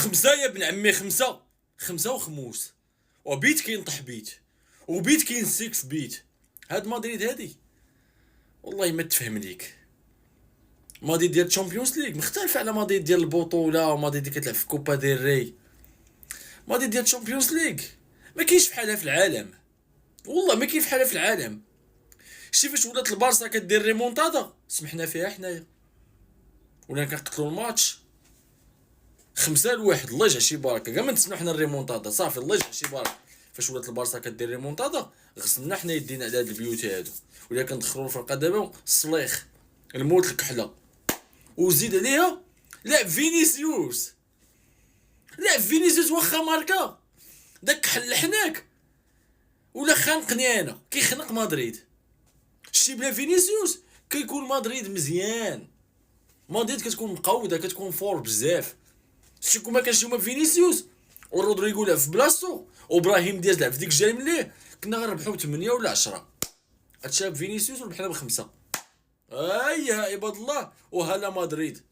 خمسة يا ابن عمي، خمسة. خمسة وخموس، وبيت كينطح بيت، وبيت كاين 6 بيت. هاد مدريد هادي والله ما تفهم ليك. مدريد ديال الشامبيونز ليغ مختلفه على مدريد ديال البطوله، ومدريد اللي كتلعب في كوبا ديل ري. مدريد ديال الشامبيونز ليغ ما كاينش بحالها في العالم، والله ما كاين بحالها في العالم. شتي فاش ولات البارسا كدير ريمونتادا سمحنا فيها حنايا، ولا كنقتلوا الماتش 5-1. الله يجعل شي بركه، كاع ما نتسناو حنا الريمونتادا صافي. الله يجعل شي بركه. فاش ولات البارسا كدير ريمونتادا غسلنا حنا يدينا على هاد البيوت هادو، ولا كندخلوا الفرقه دابا الصليخ الموت الكحله. وزيد عليها لعب فينيسيوس، لعب فينيسيوس واخا ماركا داك حل حناك ولا خانقني انا. كيخنق مدريد. شتي بلا فينيسيوس كيكون مدريد مزيان، مدريد كتكون مقوده، كتكون فور بزاف. شتي كون ما كانش هما فينيسيوس ورودريغو لعب في بلاصتو وابراهيم دياز لعب في ديك الجهه مليه، كنا غنربحو ب8 ولا 10. هادشي فينيسيوس وربحنا ب5. يا عباد الله وهلا مدريد.